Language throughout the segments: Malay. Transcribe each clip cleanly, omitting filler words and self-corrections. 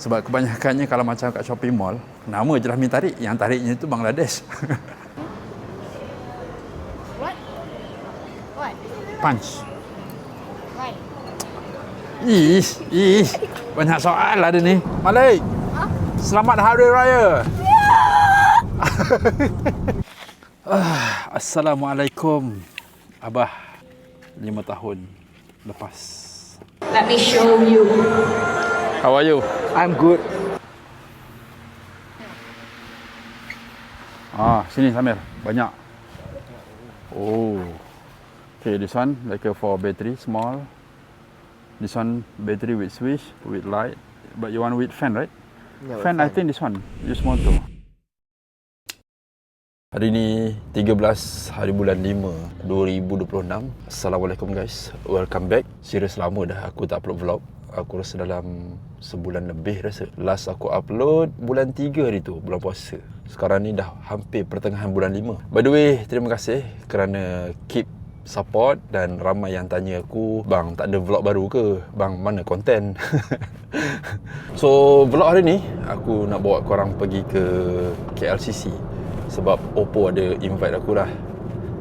Sebab kebanyakannya kalau macam kat shopping mall, nama je lah mi tarik, yang tariknya tu Bangladesh. What? What? Punch. Why? Ish, banyak soal ada ni. Malik, selamat Hari Raya. Assalamualaikum Abah, 5 tahun lepas. Let me show you. How are you? I'm good. Sini Samir, banyak. Oh. Okay, this one like a for battery, small. This one battery with switch, with light. But you want with fan, right? Yeah, Fan, I think this one. Use motor. Hari ni 13 hari bulan 5 2026. Assalamualaikum guys. Welcome back. Serius lama dah aku tak upload vlog. Aku rasa dalam sebulan lebih rasa. Last aku upload bulan 3 hari tu, bulan puasa. Sekarang ni dah hampir pertengahan bulan 5. By the way, terima kasih kerana keep support dan ramai yang tanya aku, bang tak ada vlog baru ke? Bang mana konten? So vlog hari ni aku nak bawa korang pergi ke KLCC sebab Oppo ada invite aku lah.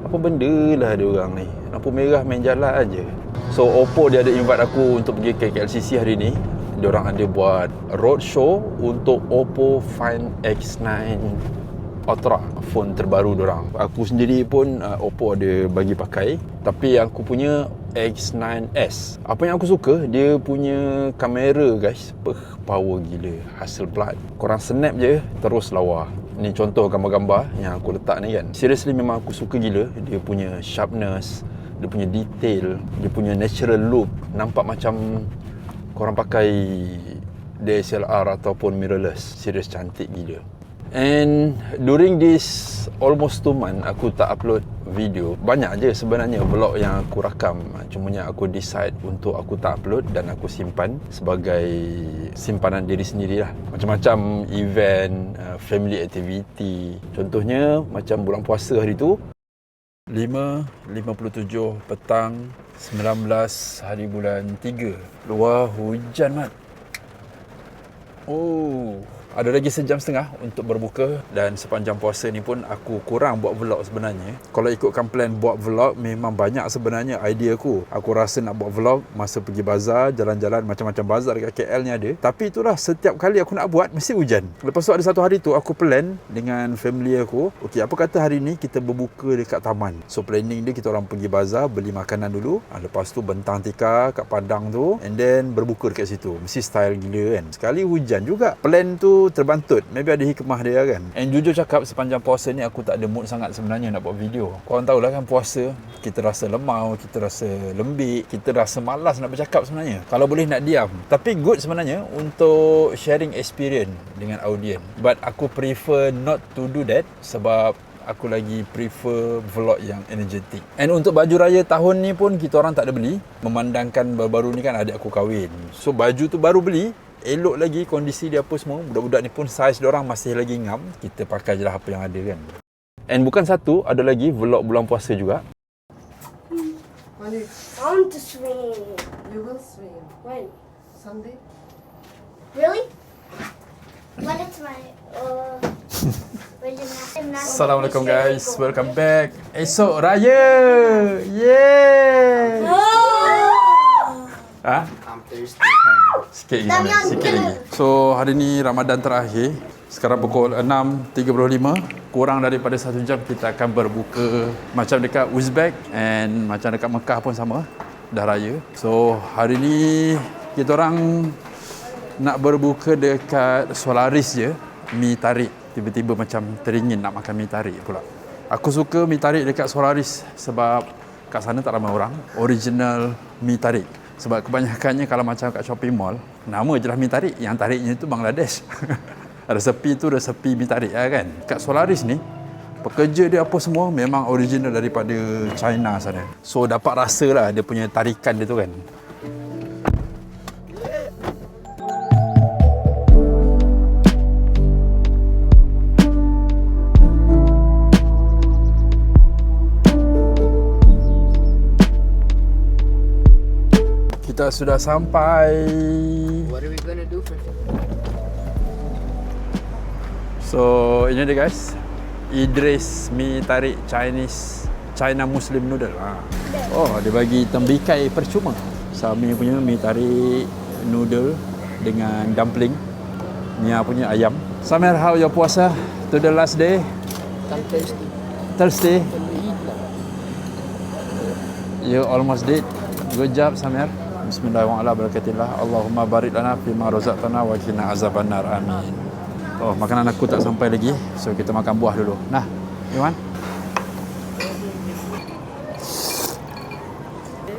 Apa benda lah ada orang ni, lampu merah main jalan aja. So Oppo dia ada invite aku untuk pergi ke KLCC hari ni. Diorang ada buat roadshow untuk Oppo Find X9 Ultra, phone terbaru diorang. Aku sendiri pun Oppo ada bagi pakai, tapi yang aku punya X9s. Apa yang aku suka, dia punya kamera guys, power gila, hasil blood. Korang snap je terus lawa. Ni contoh gambar-gambar yang aku letak ni kan. Seriously memang aku suka gila. Dia punya sharpness, dia punya detail, dia punya natural look. Nampak macam korang pakai DSLR ataupun mirrorless. Serius cantik gila. And during this almost 2 months aku tak upload video. Banyak je sebenarnya vlog yang aku rakam. Cumanya aku decide untuk aku tak upload dan aku simpan sebagai simpanan diri sendiri lah. Macam-macam event, family activity. Contohnya macam bulan puasa hari tu 5.57 petang 19 hari bulan 3. Luar hujan mat. Ada lagi sejam setengah untuk berbuka. Dan sepanjang puasa ni pun aku kurang buat vlog sebenarnya. Kalau ikutkan plan buat vlog, memang banyak sebenarnya idea aku. Aku rasa nak buat vlog masa pergi bazar, jalan-jalan, macam-macam bazar dekat KL ni ada. Tapi itulah, setiap kali aku nak buat mesti hujan. Lepas tu ada satu hari tu aku plan dengan family aku, okey, apa kata hari ni kita berbuka dekat taman. So planning dia, kita orang pergi bazar, beli makanan dulu, lepas tu bentang tikar kat padang tu, and then berbuka dekat situ. Mesti style gila kan. Sekali hujan juga. Plan tu terbantut. Maybe ada hikmah dia kan. And jujur cakap, sepanjang puasa ni aku tak ada mood sangat sebenarnya nak buat video. Korang tahulah kan, puasa kita rasa lemau, kita rasa lembik, kita rasa malas nak bercakap sebenarnya. Kalau boleh nak diam. Tapi good sebenarnya untuk sharing experience dengan audience. But aku prefer not to do that sebab aku lagi prefer vlog yang energetic. And untuk baju raya tahun ni pun kita orang tak ada beli. Memandangkan baru-baru ni kan adik aku kahwin. So baju tu baru beli, elok lagi kondisi dia apa semua. Budak-budak ni pun saiz diorang masih lagi ngam. Kita pakai je lah apa yang ada kan. And bukan satu, ada lagi vlog bulan puasa juga. I want to swim. You will swim. When? Sunday? Really? When it's my Assalamualaikum guys, welcome back. Esok raya. Yeay. I'm thirsty. Sikit lagi. So hari ni Ramadan terakhir. Sekarang pukul 6.35. Kurang daripada 1 jam kita akan berbuka. Macam dekat Uzbek and macam dekat Mekah pun sama. Dah raya. So hari ni kita orang nak berbuka dekat Solaris je. Mi tarik. Tiba-tiba macam teringin nak makan mi tarik pula. Aku suka mi tarik dekat Solaris sebab kat sana tak ramai orang. Original mi tarik. Sebab kebanyakannya kalau macam kat shopping mall, nama je lah mi tarik, yang tariknya tu Bangladesh. Resepi tu resepi mi tarik lah kan. Kat Solaris ni, pekerja dia apa semua memang original daripada China sana. So dapat rasa lah dia punya tarikan dia tu kan. Kita sudah sampai. What are we gonna do for So ini dia guys, Idris mi tarik China Muslim noodle. Oh, dia bagi tembikai percuma. Sami punya mi tarik noodle dengan dumpling. Nia punya ayam. Samir, how your puasa to the last day? Thursday. You almost did. Good job, Samir. Bismillahirrahmanirrahim. Allahumma barik lana fima razaqtana wa qina azabannar. Amin. Oh, makanan aku tak sampai lagi. So kita makan buah dulu. Nah, Iwan.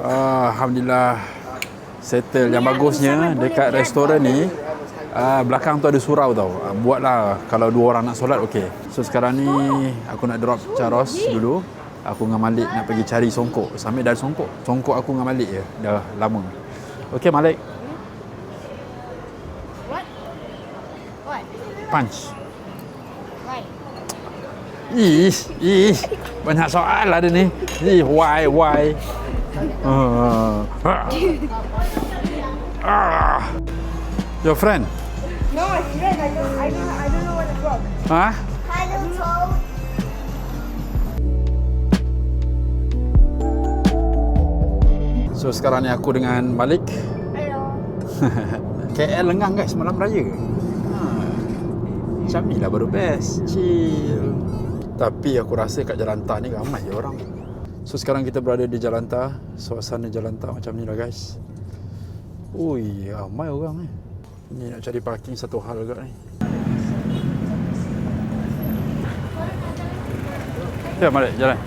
Alhamdulillah. Settle. Yang bagusnya dekat restoran ni, belakang tu ada surau tau. Buatlah kalau 2 orang nak solat, okey. So sekarang ni aku nak drop Charos dulu. Aku dengan Malik nak pergi cari songkok. Sambil dah ada songkok. Songkok aku dengan Malik je. Dah lama. Okey Malik. What? What? Punch. Right. Ish. Banyak soal ada ni. Why? Your friend? No, my friend. I don't know what it's from. Ha? Hi, little toad. So sekarang ni aku dengan Malik. Hello. KL lengang guys, malam raya. Macam ni lah baru best. Chill. Tapi aku rasa kat Jalan Tah ni ramai je orang. So sekarang kita berada di Jalan Tah. Suasana Jalan Tah macam ni lah guys. Ui, ramai orang ni. Ni nak cari parking satu hal agak ni. Ya, Malik, jalan.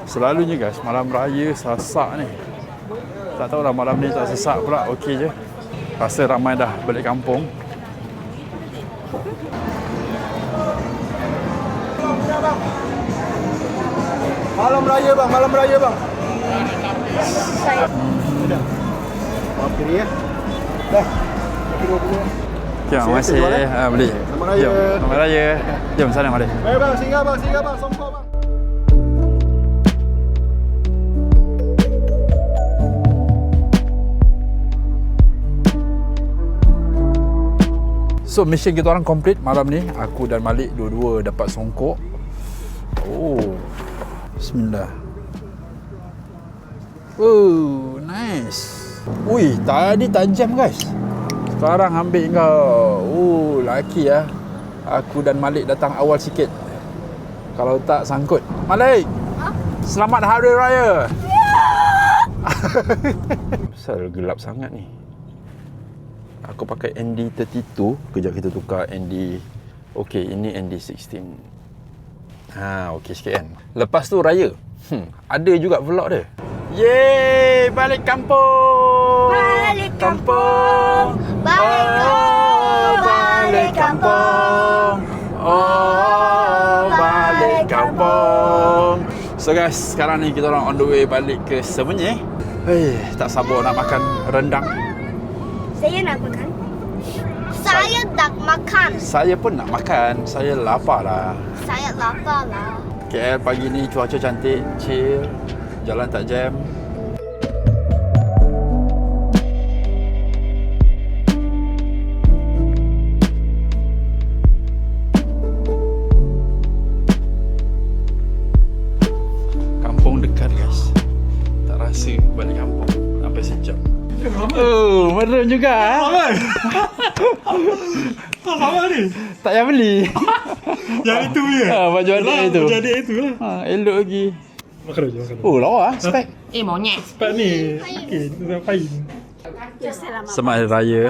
Selalunya guys, malam raya sesak ni. Tak tahulah malam ni tak sesak pula, okey je. Rasa ramai dah balik kampung. Malam raya bang. Maaf kiri ya. Dah. Terima kasih. Beli. Selamat raya. Jom, selamat raya. Jom sana Malik. Bang, singgah bang, songkok bang. So mission kita orang complete malam ni. Aku dan Malik dua-dua dapat songkok. Oh. Bismillah. Oh, nice. Ui, tadi tajam guys. Sekarang ambil kau. Oh, laki ya. Aku dan Malik datang awal sikit. Kalau tak sangkut. Malik. Selamat Hari Raya. Pasal gelap sangat ni. Aku pakai ND32. Kejap kita tukar ND. Okey, ini ND16. Okey sikit kan. Lepas tu raya. Ada juga vlog dia. Yeay, balik kampung. Balik kampung. Balik kampung. Oh, balik kampung. So guys, sekarang ni kita orang on the way balik ke Semenyih. Tak sabar nak makan rendang. Saya nak makan. Saya nak makan. Saya pun nak makan. Saya lapar lah. Saya lapar lah. KL pagi ni cuaca cantik, chill, jalan tak jam. Kampung dekat guys. Tak rasa balik kampung sampai sejam. Oh, merun juga. Apa ni? Tak payah beli. Yang itu ya. Baju adik itu. Baju adik itu lah. Elok lagi. Makan dulu, makan. Oh, lawa spek. Monyet. Sebab ni, okey, tu ngapain? Selamat Hari Raya.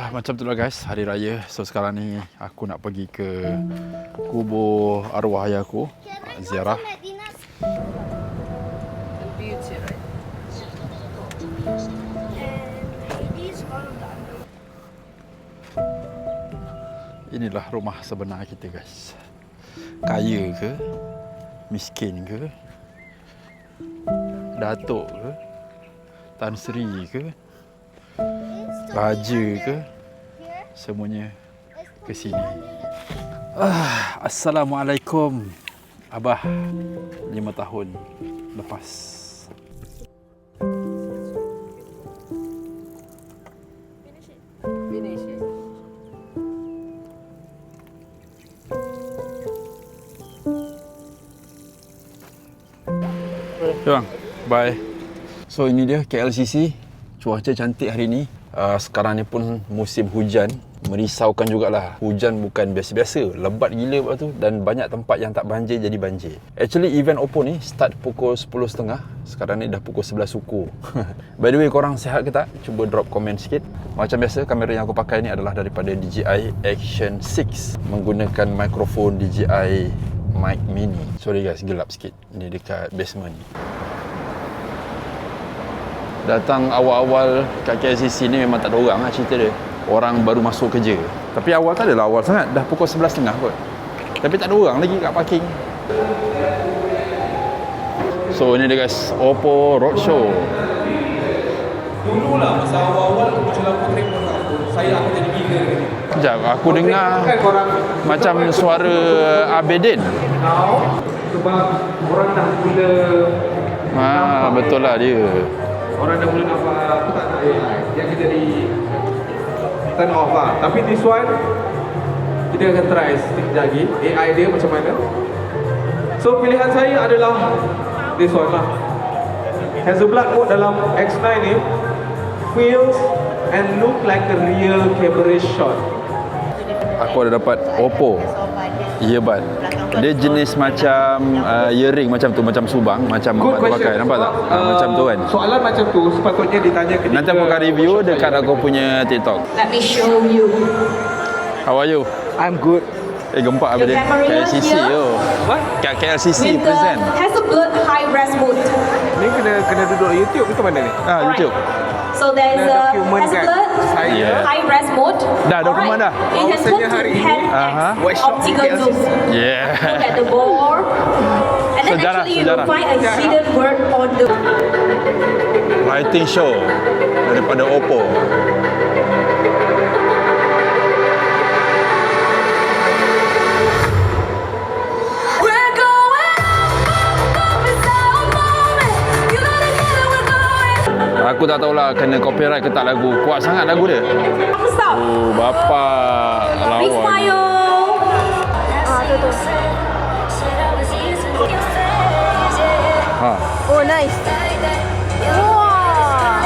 Macam tu lah guys, Hari Raya. So sekarang ni aku nak pergi ke kubur arwah ayah aku, ziarah. Inilah rumah sebenar kita guys. Kaya ke, miskin ke, datuk ke, Tan Sri ke, raja ke, semuanya ke sini. Assalamualaikum Abah 5 tahun lepas. Bang, bye. So ini dia KLCC. Cuaca cantik hari ni. Sekarang ni pun musim hujan. Merisaukan jugalah. Hujan bukan biasa-biasa, lebat gila lepas tu, dan banyak tempat yang tak banjir jadi banjir. Actually event Oppo ni start pukul 10.30. Sekarang ni dah pukul 11 suku. By the way, korang sihat ke tak? Cuba drop komen sikit. Macam biasa, kamera yang aku pakai ni adalah daripada DJI Action 6 menggunakan mikrofon DJI Mic Mini. Sorry guys, gelap sikit. Ni dekat basement. Datang awal-awal kat KLCC ni memang tak ada orang lah cerita dia. Orang baru masuk kerja. Tapi awal tak adalah awal sangat. Dah pukul 11.30 kot. Tapi tak ada orang lagi kat parking. So ini dia guys, Oppo Roadshow. Dulu lah masa awal-awal macam lampu telefon aku. Aku jadi gila. Sekejap, aku dengar macam suara Abedin. Sebab orang dah mula Betul lah dia. orang dah mula nampak aku tak nak AI. Yang kita di turn off lah. Tapi this one kita akan try sekejap lagi AI dia macam mana. So pilihan saya adalah this one lah. Hasselblad mode dalam X9 ni feels and look like a real camera shot. Aku ada dapat Oppo earbud. Dia jenis macam earring macam tu, macam subang, macam Good Mak tu pakai. Nampak tak? Macam tu kan. Soalan macam tu sepatutnya ditanya ketika Nanti aku akan review dekat aku punya TikTok. Let me show you. How are you? I'm good. Gempak apa The dia? camera KLCC here. yo. What? Kat KLCC With the present. Hasselblad high res mode. Ni kena duduk YouTube ke mana ni? YouTube. So there's Kena a dokumen kan Hasselblad saya Yeah. high res mode. Dah, dokumen dah. It has Bahawasanya up to hari ini, 10x workshop optical KLCC. zoom. Yeah. Look at the board. And then Sejarah, actually you sejarah. will find a hidden word on the Lighting show daripada Oppo. We're going up, it's our moment. You gotta get it, we're going. Aku tak tahulah kena copyright ke tak lagu. Kuat sangat lagu dia. Stop. Oh, bapak Big lawan. smile. Ha. Oh, nice. Wah.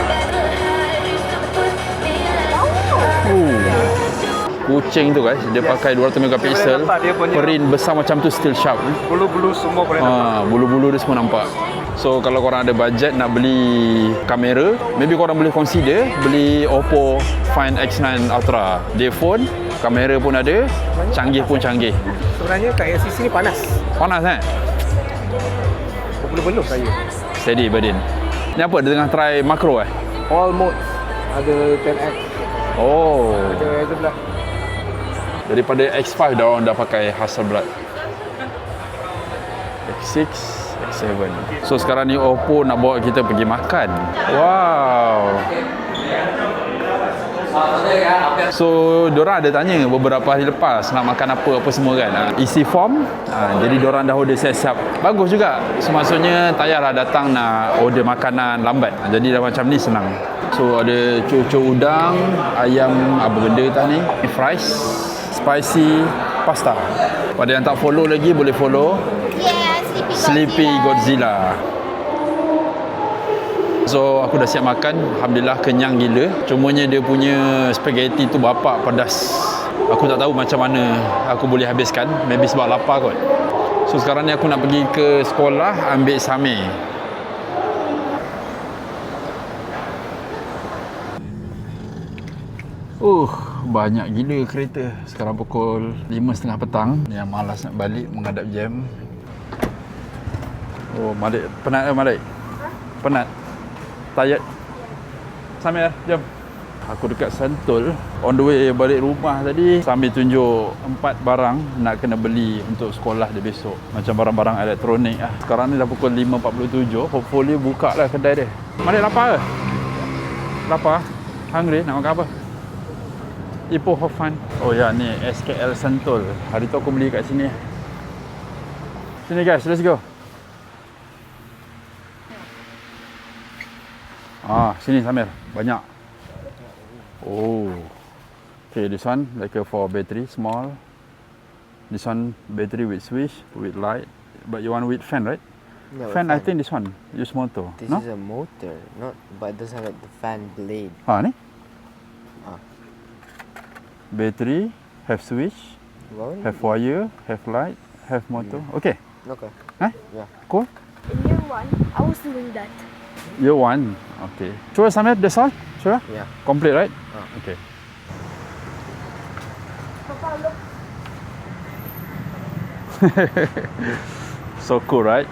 Kucing tu guys, dia pakai 200 megapiksel. nampak dia punya- Print besar macam tu still sharp. Bulu-bulu semua boleh nampak. Bulu-bulu dia semua nampak. So kalau korang ada budget nak beli kamera, maybe korang boleh consider beli Oppo Find X9 Ultra. Dia phone, kamera pun ada, canggih pun canggih. Sebenarnya kat LCC ni panas. Panas kan? Berpeluh-peluh saya. Steady Badin. Ni apa? Dia tengah try makro All mode. Ada 10x. Oh. Ada Hasselblad. Daripada X5 dah orang dah pakai Hasselblad. X6, X7. So sekarang ni Oppo nak bawa kita pergi makan. Wow. So diorang ada tanya beberapa hari lepas nak makan apa semua kan. Isi form. Jadi diorang dah order siap-siap. Bagus juga. So maksudnya tak payahlah datang nak order makanan lambat. Jadi dah macam ni senang. So ada cucuk udang, ayam apa benda tak ni? Fries, spicy pasta. Pada yang tak follow lagi boleh follow Sleepy Godzilla. So aku dah siap makan. Alhamdulillah kenyang gila. Cumanya dia punya spaghetti tu bapak pedas. Aku tak tahu macam mana aku boleh habiskan. Maybe sebab lapar kot. So sekarang ni aku nak pergi ke sekolah ambil samir. Banyak gila kereta. Sekarang pukul 5.30 petang. Yang malas nak balik menghadap jam. Oh, Malik. Penat ke Malik? Penat? Tired? Samir, jom. Aku dekat Sentul. On the way balik rumah tadi, sambil tunjuk 4 barang nak kena beli untuk sekolah dia besok. Macam barang-barang elektronik lah. Sekarang ni dah pukul 5.47. Hopefully buka lah kedai dia. Malik lapar ke? Lapar? Hungry? Nak makan apa? Ipoh Hot Fun. Oh ya, ni SKL Sentul. Hari tu aku beli kat sini. Sini guys, let's go. Sini Samir, banyak. Oh. Okay, this one like a for battery, small. This one battery with switch, with light. But you want with fan, right? No, Fan, I think this one. Use motor. This No? is a motor, not, but it doesn't have like the fan blade. Ha, ni? Ah. Battery, have switch, Well, have wire, have light, have motor. Okay. okay. Huh? Yeah. Cool. In year 1, I was doing that. Year 1. Okay. Sure, Samir, that's all? Sure? Yeah. Complete, right? Ah. Okay. Papa, look. So cool, right?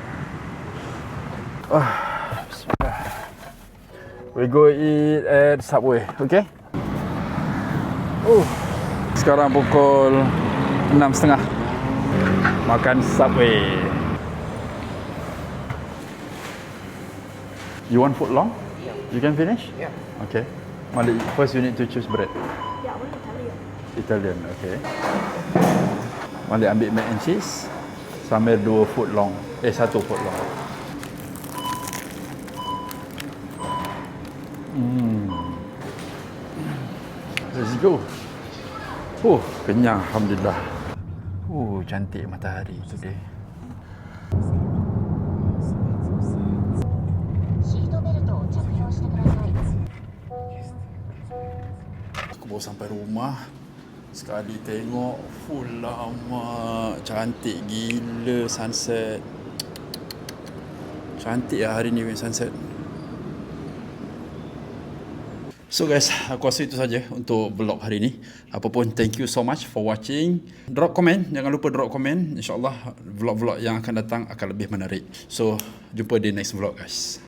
We go eat at Subway, okay? Sekarang pukul 6.30. Makan Subway. You want food long? You can finish? Yeah. Okay. Malik, first you need to choose bread. Yeah, I want Italian. Italian, okay. Malik ambil mac and cheese. Sambil 2 foot long. 1 foot long. Let's go. Kenyang alhamdulillah. Cantik matahari today. Aku baru sampai rumah. Sekali tengok full lama. Cantik gila sunset. Cantik lah hari ni sunset. So guys, aku rasa itu saja untuk vlog hari ni. Apapun, thank you so much for watching. Drop komen, jangan lupa drop komen. InsyaAllah vlog-vlog yang akan datang akan lebih menarik. So, jumpa di next vlog guys.